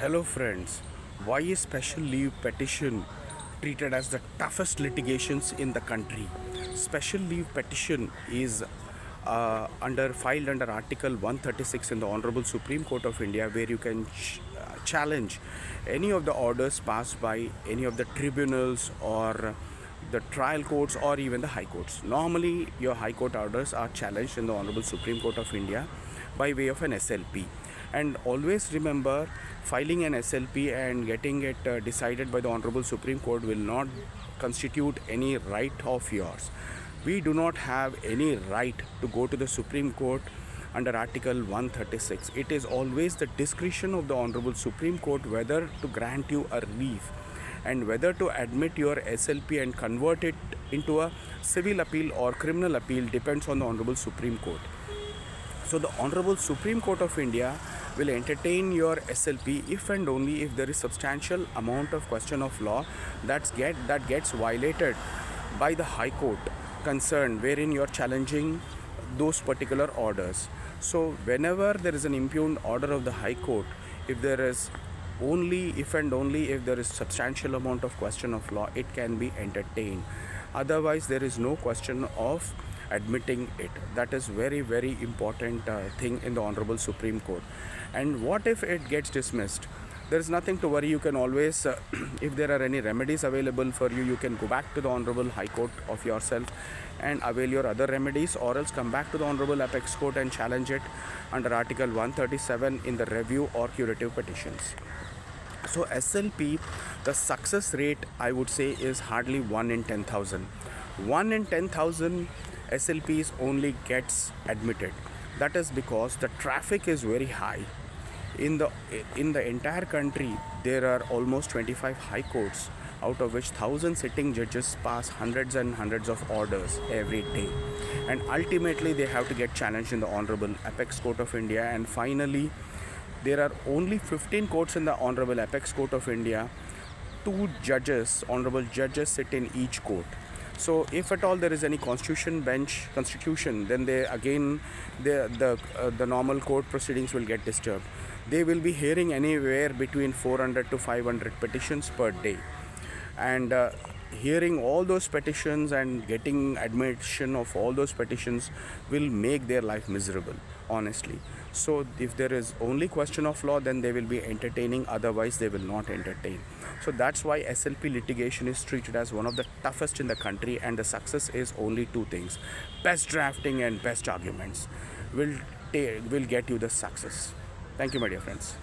Hello friends, why is special leave petition treated as the toughest litigations in the country? Special leave petition is filed under Article 136 in the Honorable Supreme Court of India, where you can challenge any of the orders passed by any of the tribunals or the trial courts or even the high courts. Normally, your high court orders are challenged in the Honorable Supreme Court of India by way of an SLP. And always remember, filing an SLP and getting it decided by the Honorable Supreme Court will not constitute any right of yours. We do not have any right to go to the Supreme Court under Article 136. It is always the discretion of the Honorable Supreme Court whether to grant you a relief and whether to admit your SLP and convert it into a civil appeal or criminal appeal depends on the Honorable Supreme Court. So the Honorable Supreme Court of India will entertain your SLP if and only if there is substantial amount of question of law that gets violated by the High Court concerned, wherein you are challenging those particular orders. So whenever there is an impugned order of the High Court, if there is if and only if there is substantial amount of question of law, it can be entertained. Otherwise, there is no question of admitting it. That is very important thing in the Honorable Supreme Court. And what if it gets dismissed? There is nothing to worry. You can always if there are any remedies available for you, you can go back to the Honorable High Court of yourself and avail your other remedies, or else come back to the Honorable Apex Court and challenge it under Article 137 in the review or curative petitions. So SLP, the success rate I would say is hardly 1 in 10,000. 1 in 10,000 SLPs only gets admitted. That is because the traffic is very high. In the entire country, there are almost 25 high courts, out of which 1,000 sitting judges pass hundreds and hundreds of orders every day. And ultimately, they have to get challenged in the Honorable Apex Court of India. And finally, there are only 15 courts in the Honorable Apex Court of India. 2 judges, honorable judges, sit in each court. So if at all there is any constitution, then the normal court proceedings will get disturbed. They will be hearing anywhere between 400 to 500 petitions per day, and hearing all those petitions and getting admission of all those petitions will make their life miserable, honestly. So if there is only question of law, then they will be entertaining, otherwise they will not entertain. So that's why SLP litigation is treated as one of the toughest in the country, and the success is only 2 things: best drafting and best arguments will get you the success. Thank you, my dear friends.